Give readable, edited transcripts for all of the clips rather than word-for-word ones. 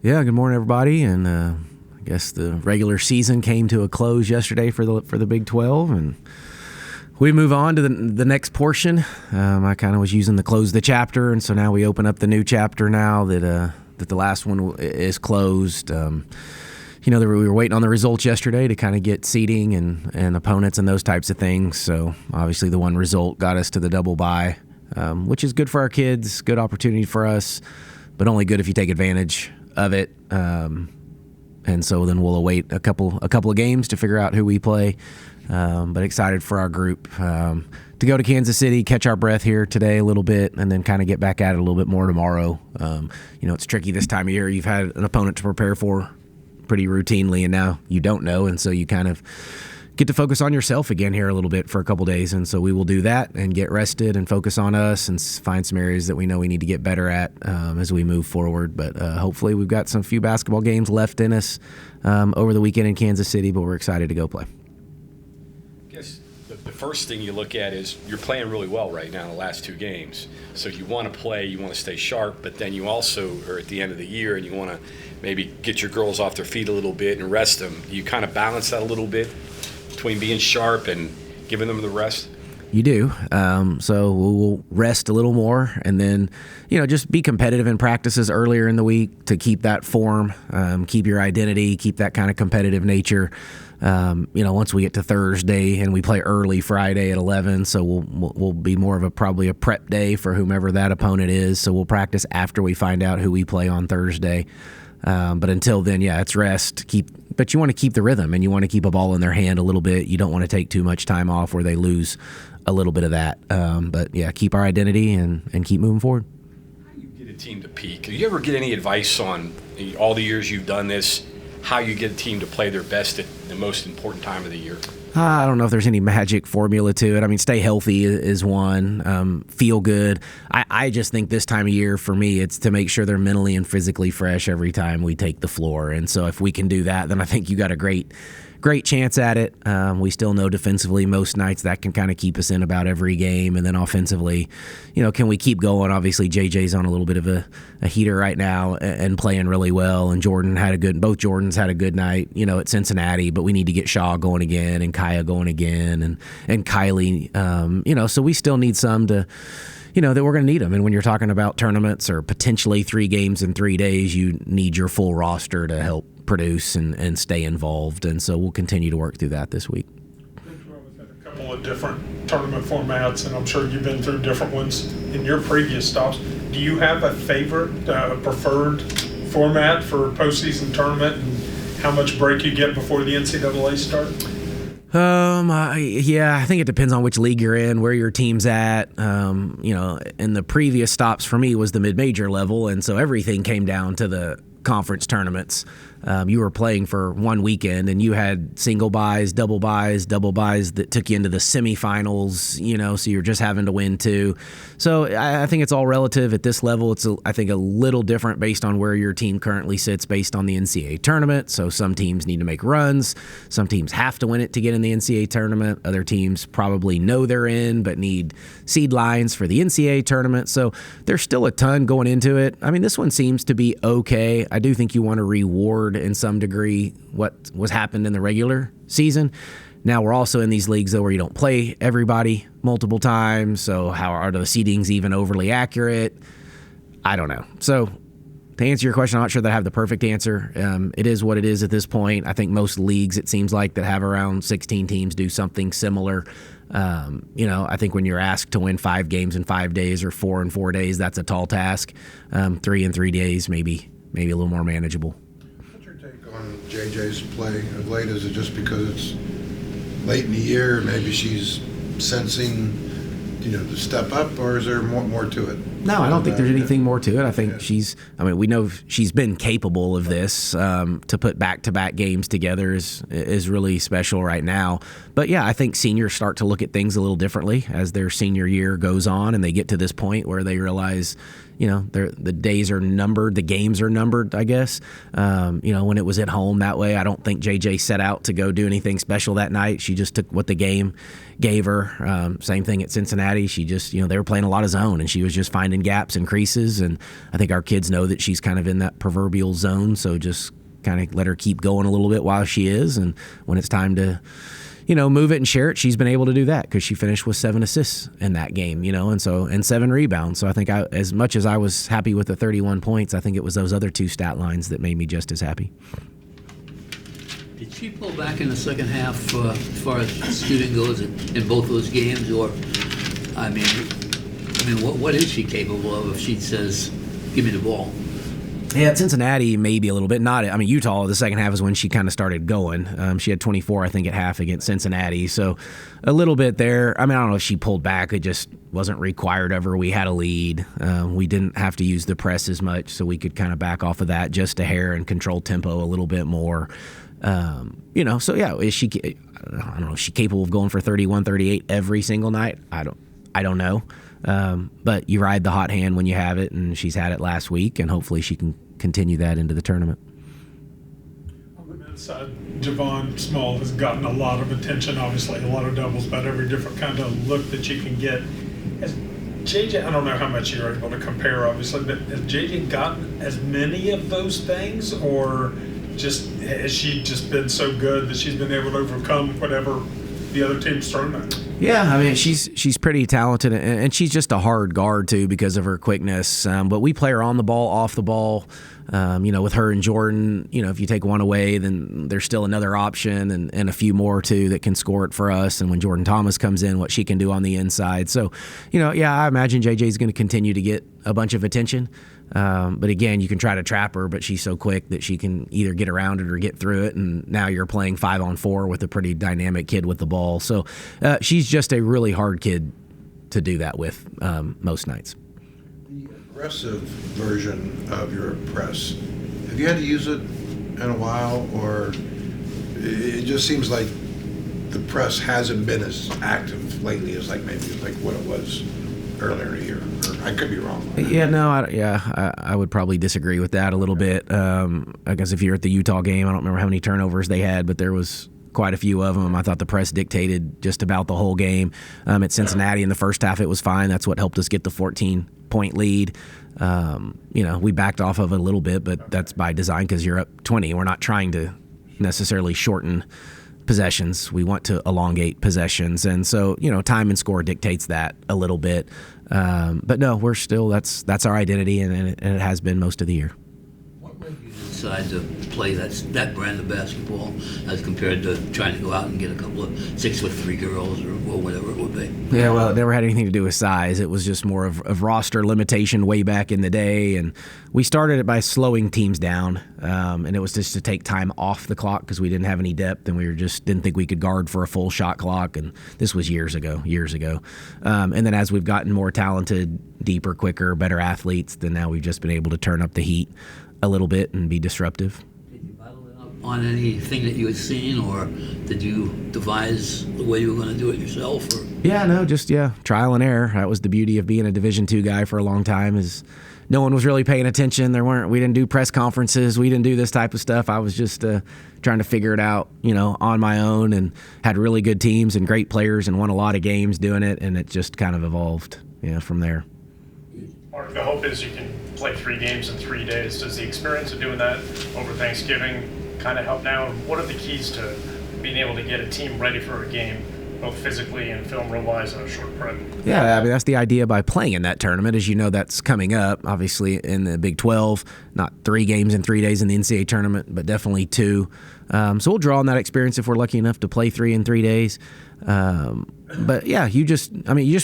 Yeah, good morning, everybody. And I guess the regular season came to a close yesterday for the Big 12, and we move on to the next portion. I kind of was using the close the chapter, and so now we open up the new chapter now that the last one is closed. We were waiting on the results yesterday to kind of get seeding and opponents and those types of things. So obviously the one result got us to the double bye, which is good for our kids, good opportunity for us, but only good if you take advantage of it. And so then we'll await a couple of games to figure out who we play. But excited for our group to go to Kansas City, catch our breath here today a little bit, and then kind of get back at it a little bit more tomorrow. It's tricky this time of year. You've had an opponent to prepare for pretty routinely, and now you don't know, and so you kind of get to focus on yourself again here a little bit for a couple days. And so we will do that and get rested and focus on us and find some areas that we know we need to get better at as we move forward. But hopefully we've got some few basketball games left in us over the weekend in Kansas City, but we're excited to go play. I guess the first thing you look at is you're playing really well right now in the last two games. So you want to play, you want to stay sharp, but then you also are at the end of the year and you want to maybe get your girls off their feet a little bit and rest them. You kind of balance that a little bit between being sharp and giving them the rest? You do. So we'll rest a little more and then, just be competitive in practices earlier in the week to keep that form, keep your identity, keep that kind of competitive nature. Once we get to Thursday and we play early Friday at 11, so we'll be more of probably a prep day for whomever that opponent is. So we'll practice after we find out who we play on Thursday. But until then, it's rest. But you want to keep the rhythm and you want to keep a ball in their hand a little bit. You don't want to take too much time off where they lose a little bit of that. But keep our identity and keep moving forward. How do you get a team to peak? Do you ever get any advice on all the years you've done this, how you get a team to play their best at the most important time of the year? I don't know if there's any magic formula to it. I mean, stay healthy is one. Feel good. I just think this time of year, for me, it's to make sure they're mentally and physically fresh every time we take the floor. And so if we can do that, then I think you got a great chance at it. We still know defensively most nights that can kind of keep us in about every game. And then offensively, can we keep going? Obviously, JJ's on a little bit of a heater right now and playing really well. And both Jordans had a good night, at Cincinnati. But we need to get Shaw going again and Kaya going again and Kylie. So we still need some to, that we're going to need them. And when you're talking about tournaments or potentially 3 games in 3 days, you need your full roster to help produce and stay involved. And so we'll continue to work through that this week. Big 12 has had a couple of different tournament formats, and I'm sure you've been through different ones in your previous stops. Do you have a favorite, preferred format for postseason tournament, and how much break you get before the NCAA start? I think it depends on which league you're in, where your team's at. And the previous stops for me was the mid-major level, and so everything came down to the conference tournaments. You were playing for one weekend and you had single buys, double buys that took you into the semifinals, so you're just having to win two. So I think it's all relative at this level. It's, I think, a little different based on where your team currently sits based on the NCAA tournament. So some teams need to make runs. Some teams have to win it to get in the NCAA tournament. Other teams probably know they're in but need seed lines for the NCAA tournament. So there's still a ton going into it. I mean, this one seems to be okay. I do think you want to reward in some degree what was happened in the regular season. Now we're also in these leagues though where you don't play everybody multiple times, so how are the seedings even overly accurate? I don't know. So to answer your question, I'm not sure that I have the perfect answer. It is what it is at this point. I think most leagues, it seems like, that have around 16 teams do something similar. I think when you're asked to win 5 games in 5 days or 4 in 4 days, that's a tall task. 3 in 3 days, maybe a little more manageable. What's your take on JJ's play of late? Is it just because it's late in the year, maybe she's sensing, to step up, or is there more to it? No, I don't think there's anything more to it. I think we know she's been capable of this. To put back-to-back games together is really special right now. But yeah, I think seniors start to look at things a little differently as their senior year goes on and they get to this point where they realize, the days are numbered, the games are numbered, I guess. When it was at home that way, I don't think JJ set out to go do anything special that night. She just took what the game gave her. Same thing at Cincinnati. She just, they were playing a lot of zone and she was just finding finding gaps and creases, and I think our kids know that she's kind of in that proverbial zone, so just kind of let her keep going a little bit while she is, and when it's time to move it and share it, she's been able to do that because she finished with 7 assists in that game, and 7 rebounds. So I think as much as I was happy with the 31 points, I think it was those other 2 stat lines that made me just as happy. Did she pull back in the second half as far as shooting goes in both those games, or what is she capable of if she says, "Give me the ball"? Yeah, at Cincinnati, maybe a little bit. Utah, the second half is when she kind of started going. She had 24, I think, at half against Cincinnati. So a little bit there. I don't know if she pulled back. It just wasn't required of her. We had a lead. We didn't have to use the press as much, so we could kind of back off of that just a hair and control tempo a little bit more. So yeah, is she, I don't know, is she capable of going for 31, 38 every single night? I don't know. But you ride the hot hand when you have it, and she's had it last week, and hopefully she can continue that into the tournament. On the men's side, Javon Small has gotten a lot of attention, obviously, a lot of doubles, about every different kind of look that you can get. Has JJ, I don't know how much you're able to compare, obviously, but has JJ gotten as many of those things, or has she just been so good that she's been able to overcome whatever the other team's thrown at her? Yeah, she's pretty talented, and she's just a hard guard too because of her quickness. But we play her on the ball, off the ball. With her and Jordan, if you take one away, then there's still another option and a few more too that can score it for us. And when Jordan Thomas comes in, what she can do on the inside. So, I imagine JJ's going to continue to get a bunch of attention. But again, you can try to trap her, but she's so quick that she can either get around it or get through it. And now you're playing 5-on-4 with a pretty dynamic kid with the ball. So she's just a really hard kid to do that with most nights. The aggressive version of your press, have you had to use it in a while, or it just seems like the press hasn't been as active lately as maybe what it was earlier in the year? Or I could be wrong. Yeah, no, I would probably disagree with that a little bit. I guess if you're at the Utah game, I don't remember how many turnovers they had, but there was quite a few of them. I thought the press dictated just about the whole game. At Cincinnati in the first half, it was fine. That's what helped us get the 14-point lead. We backed off of it a little bit, but that's by design because you're up 20. We're not trying to necessarily shorten possessions. We want to elongate possessions, and so time and score dictates that a little bit. But no, we're still that's our identity, and it has been most of the year. What led you to decide to play that brand of basketball as compared to trying to go out and get a couple of 6'3" girls or whatever it would be? Yeah, well, it never had anything to do with size. It was just more of roster limitation way back in the day, and we started it by slowing teams down, and it was just to take time off the clock because we didn't have any depth, and we just didn't think we could guard for a full shot clock, and this was years ago. And then as we've gotten more talented, deeper, quicker, better athletes, then now we've just been able to turn up the heat a little bit and be disruptive. Did you battle it up on anything that you had seen, or did you devise the way you were going to do it yourself? Or? Yeah, no, just trial and error. That was the beauty of being a Division II guy for a long time, is no one was really paying attention. We didn't do press conferences. We didn't do this type of stuff. I was just trying to figure it out, on my own, and had really good teams and great players and won a lot of games doing it, and it just kind of evolved, from there. Mark, the hope is you can play 3 games in 3 days. Does the experience of doing that over Thanksgiving kind of help now? And what are the keys to being able to get a team ready for a game, both physically and film roll-wise in a short prep? Yeah, that's the idea by playing in that tournament. As you know, that's coming up, obviously, in the Big 12. Not 3 games in 3 days in the NCAA tournament, but definitely 2. So we'll draw on that experience if we're lucky enough to play 3 in 3 days. But yeah, you just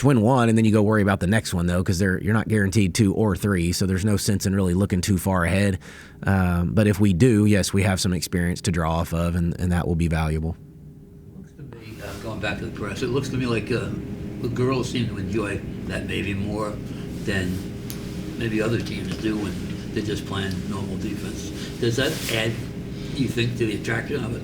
win one, and then you go worry about the next one, though, because you're not guaranteed 2 or 3, so there's no sense in really looking too far ahead. But if we do, yes, we have some experience to draw off of, and that will be valuable. Looks to me, going back to the press, it looks to me like the girls seem to enjoy that maybe more than maybe other teams do when they're just playing normal defense. Does that add, you think, to the attraction of it?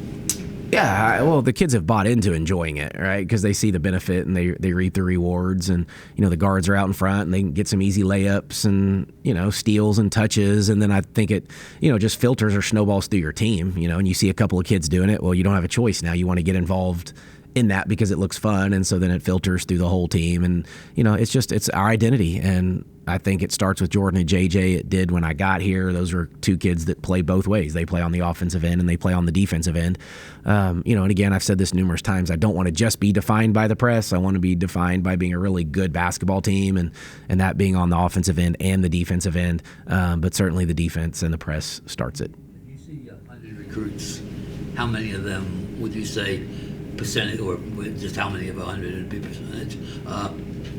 Yeah, well, the kids have bought into enjoying it, right? Because they see the benefit and they reap the rewards, and the guards are out in front and they can get some easy layups and steals and touches, and then I think it just filters or snowballs through your team, and you see a couple of kids doing it. Well, you don't have a choice now. You want to get involved in that because it looks fun, and so then it filters through the whole team. And it's our identity, and I think it starts with Jordan and JJ. It did when I got here. Those are two kids that play both ways. They play on the offensive end and they play on the defensive end. And again, I've said this numerous times, I don't want to just be defined by the press. I want to be defined by being a really good basketball team, and that being on the offensive end and the defensive end. But certainly the defense and the press starts it. If you see 100 recruits, how many of them would you say percentage, or just how many of 100 would be percentage,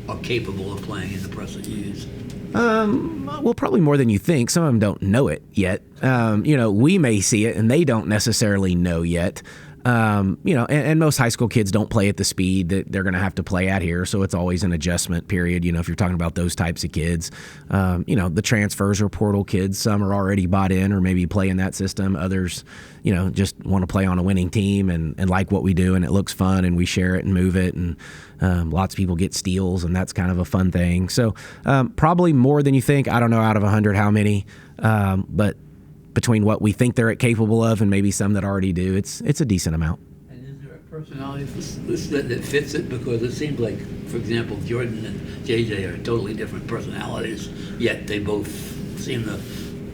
are capable of playing in the press that you use? Well, probably more than you think. Some of them don't know it yet. We may see it and they don't necessarily know yet. And most high school kids don't play at the speed that they're going to have to play at here. So it's always an adjustment period, if you're talking about those types of kids. The transfers or portal kids, some are already bought in or maybe play in that system. Others, just want to play on a winning team and like what we do, and it looks fun and we share it and move it. And lots of people get steals, and that's kind of a fun thing. So probably more than you think. I don't know out of 100 how many, but between what we think they're capable of and maybe some that already do, it's a decent amount. And is there a personality that fits it? Because it seems like, for example, Jordan and JJ are totally different personalities, yet they both seem to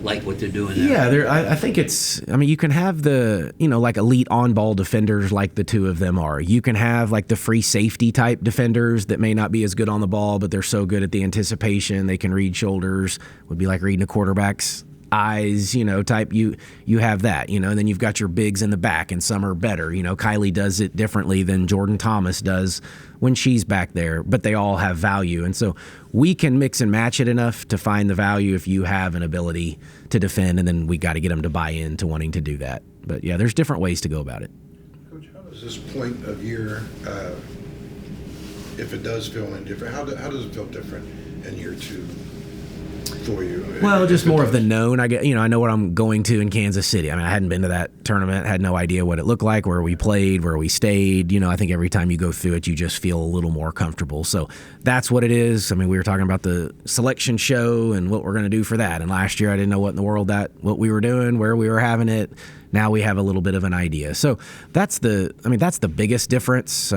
like what they're doing there. Yeah, I think you can have the, like elite on-ball defenders like the two of them are. You can have like the free safety type defenders that may not be as good on the ball, but they're so good at the anticipation. They can read shoulders, would be like reading a quarterback's eyes, type. You have that, and then you've got your bigs in the back, and some are better. Kylie does it differently than Jordan Thomas does when she's back there, but they all have value. And so we can mix and match it enough to find the value if you have an ability to defend, and then we got to get them to buy into wanting to do that. But yeah, there's different ways to go about it. Coach, how does this point of year, if it does feel any different, how does it feel different in year two for you? Well, just more of the known. I know what I'm going to in Kansas City. I mean, I hadn't been to that tournament, had no idea what it looked like, where we played, where we stayed. I think every time you go through it, you just feel a little more comfortable. So that's what it is. I mean, we were talking about the selection show and what we're going to do for that. And last year, I didn't know what in the world what we were doing, where we were having it. Now we have a little bit of an idea. So that's the biggest difference.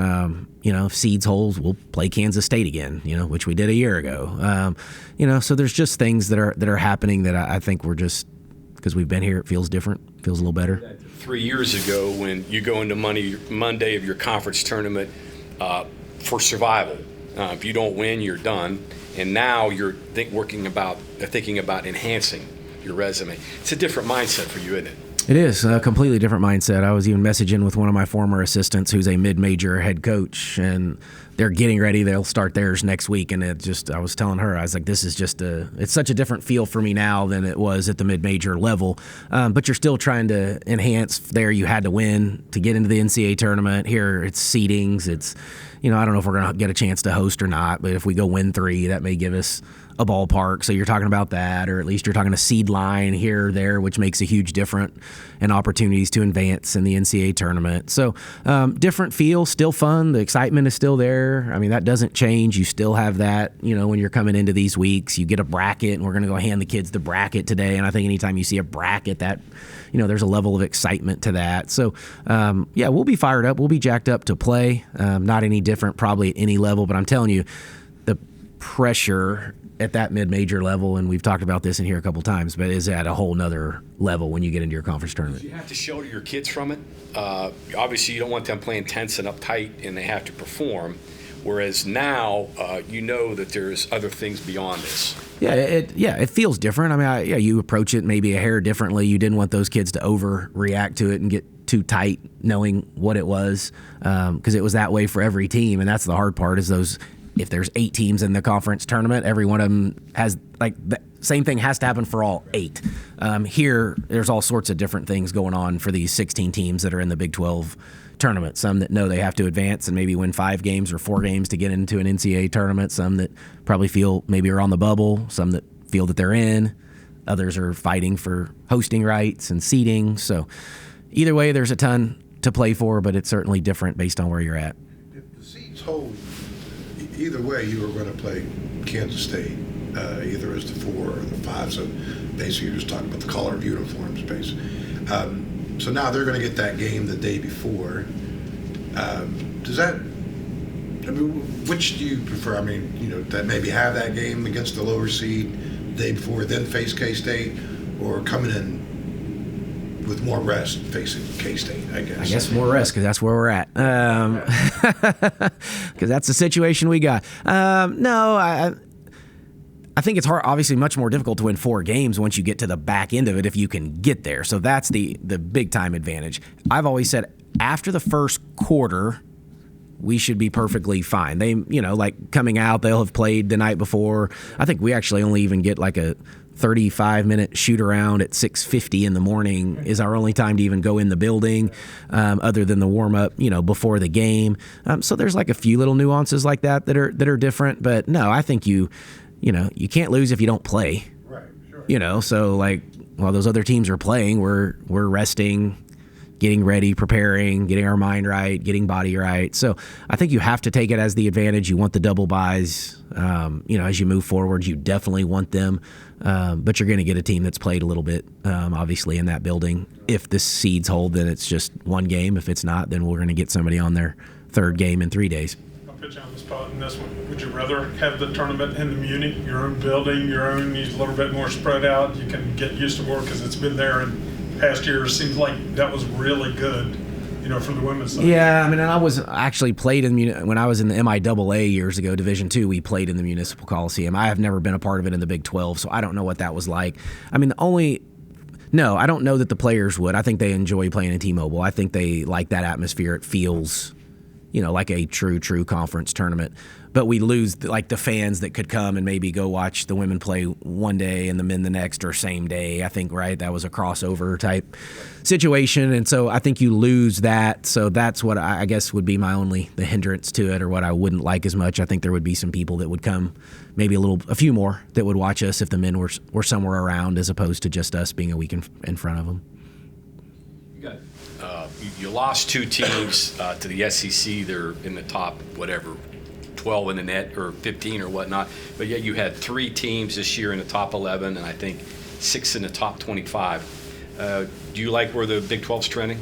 If seeds hold, we'll play Kansas State again, which we did a year ago. So there's just things that are happening that I think we're just, because we've been here, it feels different, feels a little better. 3 years ago, when you go into Monday of your conference tournament for survival, if you don't win, you're done. And now you're thinking about enhancing your resume. It's a different mindset for you, isn't it? It is a completely different mindset. I was even messaging with one of my former assistants who's a mid-major head coach, and they're getting ready. They'll start theirs next week. And I was telling her, I was like, this is it's such a different feel for me now than it was at the mid-major level. But you're still trying to enhance. There you had to win to get into the NCAA tournament. Here it's seedings. It's, I don't know if we're going to get a chance to host or not, but if we go win 3, that may give us a ballpark. So you're talking about that, or at least you're talking a seed line here or there, which makes a huge difference in opportunities to advance in the NCAA tournament. So different feel, still fun. The excitement is still there. I mean, that doesn't change. You still have that, when you're coming into these weeks. You get a bracket, and we're going to go hand the kids the bracket today. And I think anytime you see a bracket, that, there's a level of excitement to that. So, we'll be fired up. We'll be jacked up to play. Not any different probably at any level, but I'm telling you, the pressure at that mid-major level, and we've talked about this in here a couple times, but is at a whole nother level when you get into your conference tournament. You have to shelter your kids from it. Obviously, you don't want them playing tense and uptight, and they have to perform. Whereas now, that there's other things beyond this. Yeah, it feels different. I mean, you approach it maybe a hair differently. You didn't want those kids to overreact to it and get too tight, knowing what it was, because it was that way for every team, and that's the hard part. Is those. If there's 8 teams in the conference tournament, every one of them has, the same thing has to happen for all 8. Here, there's all sorts of different things going on for these 16 teams that are in the Big 12 tournament. Some that know they have to advance and maybe win 5 games or 4 games to get into an NCAA tournament. Some that probably feel maybe are on the bubble. Some that feel that they're in. Others are fighting for hosting rights and seeding. So either way, there's a ton to play for, but it's certainly different based on where you're at. If the seeds hold, either way, you are going to play Kansas State, either as the 4 or the 5. So basically, you're just talking about the color of uniform space. So now they're going to get that game the day before. Does that, I mean, which do you prefer? I mean, that maybe have that game against the lower seed the day before, then face K-State, or coming in with more rest facing K-State, I guess. I guess more rest, because that's where we're at. Because that's the situation we got. No, I think it's hard, obviously much more difficult to win 4 games once you get to the back end of it if you can get there. So that's the big time advantage. I've always said after the first quarter, we should be perfectly fine. They, like coming out, they'll have played the night before. I think we actually only even get like a 35-minute shoot around at 6:50 in the morning is our only time to even go in the building, other than the warm up, before the game. So there's like a few little nuances like that are different. But no, I think you can't lose if you don't play. Right. Sure. So like while those other teams are playing, we're resting, getting ready, preparing, getting our mind right, getting body right. So I think you have to take it as the advantage. You want the double buys. As you move forward, you definitely want them. But you're going to get a team that's played a little bit, obviously, in that building. If the seeds hold, then it's just one game. If it's not, then we're going to get somebody on their 3rd game in 3 days. I'll put you on the spot in this one. Would you rather have the tournament in the Muni, your own building, you're a little bit more spread out, you can get used to more because it's been there in past years? Seems like that was really good, from the women's side. Yeah, I mean, and I was actually played when I was in the MIAA years ago, Division II, we played in the Municipal Coliseum. I have never been a part of it in the Big 12, so I don't know what that was like. I mean, no, I don't know that the players would. I think they enjoy playing in T-Mobile. I think they like that atmosphere. It feels, like a true conference tournament. But we lose like the fans that could come and maybe go watch the women play one day and the men the next or same day. I think, right, that was a crossover type situation. And so I think you lose that. So that's what I guess would be the hindrance to it, or what I wouldn't like as much. I think there would be some people that would come, maybe a few more that would watch us if the men were somewhere around, as opposed to just us being a week in front of them. You lost 2 teams to the SEC. They're in the top, 12 in the net or 15 or whatnot. But yet you had 3 teams this year in the top 11, and I think 6 in the top 25. Do you like where the Big 12's trending?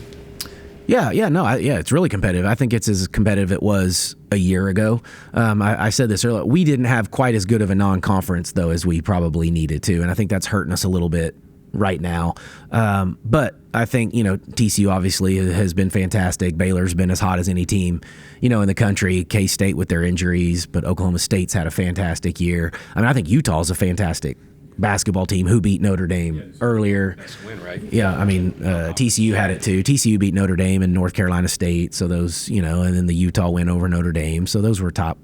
Yeah, it's really competitive. I think it's as competitive as it was a year ago. I said this earlier. We didn't have quite as good of a non-conference, though, as we probably needed to, and I think that's hurting us a little bit right now. But I think, TCU obviously has been fantastic. Baylor's been as hot as any team, in the country. K-State with their injuries, but Oklahoma State's had a fantastic year. I mean, I think Utah's a fantastic basketball team who beat Notre Dame earlier. Nice win, right? Yeah, I mean, TCU had it too. TCU beat Notre Dame and North Carolina State, so those, and then the Utah win over Notre Dame. So those were top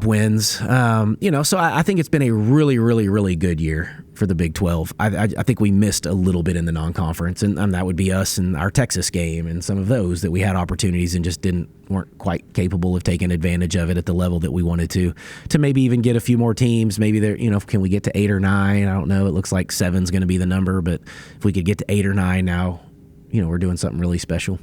wins. So I think it's been a really, really, really good year for the Big 12. I think we missed a little bit in the non-conference, and that would be us and our Texas game and some of those that we had opportunities and just weren't quite capable of taking advantage of it at the level that we wanted to maybe even get a few more teams. Maybe there, can we get to 8 or 9? I don't know. It looks like 7's going to be the number, but if we could get to 8 or 9 now, we're doing something really special.